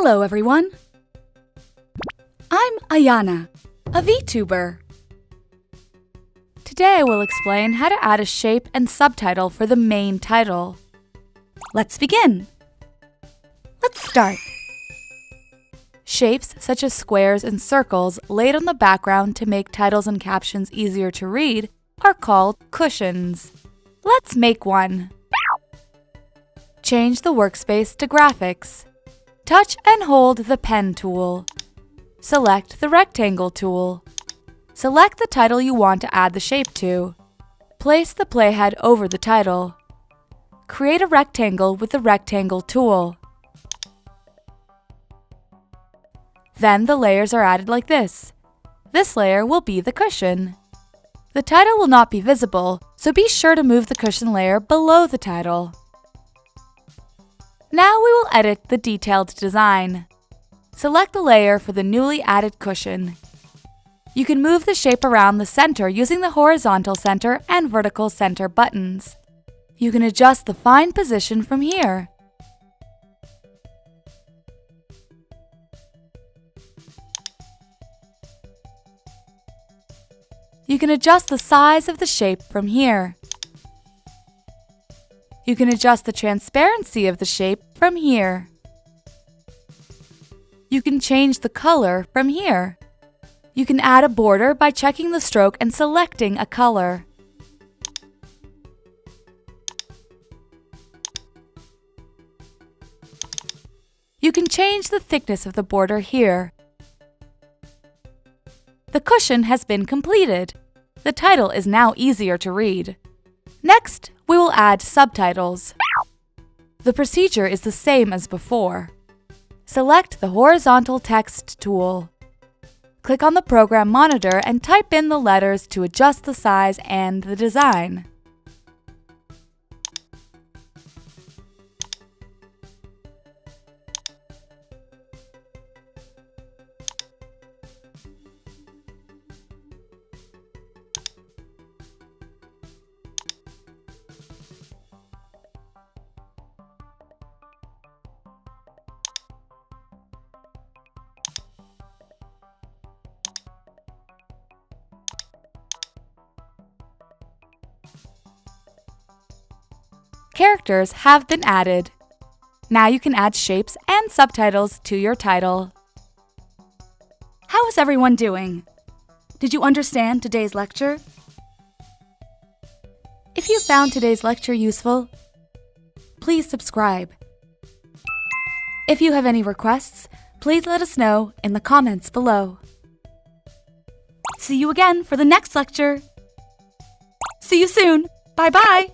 Hello everyone! I'm AYANA, a Vtuber. Today I will explain how to add a shape and subtitle for the main title. Let's begin! Let's start! Shapes such as squares and circles laid on the background to make titles and captions easier to read are called cushions. Let's make one. Change the workspace to Graphics. Touch and hold the Pen tool. Select the Rectangle tool. Select the title you want to add the shape to. Place the playhead over the title. Create a rectangle with the Rectangle tool. Then the layers are added like this. This layer will be the cushion. The title will not be visible, so be sure to move the cushion layer below the title. Now we will edit the detailed design. Select the layer for the newly added cushion. You can move the shape around the center using the horizontal center and vertical center buttons. You can adjust the fine position from here. You can adjust the size of the shape from here. You can adjust the transparency of the shape from here. You can change the color from here. You can add a border by checking the stroke and selecting a color. You can change the thickness of the border here. The cushion has been completed. The title is now easier to read. Next, we will add subtitles. The procedure is the same as before. Select the horizontal text tool. Click on the program monitor and type in the letters to adjust the size and the design. Characters have been added. Now you can add shapes and subtitles to your title. How is everyone doing? Did you understand today's lecture? If you found today's lecture useful, please subscribe. If you have any requests, please let us know in the comments below. See you again for the next lecture. See you soon. Bye-bye.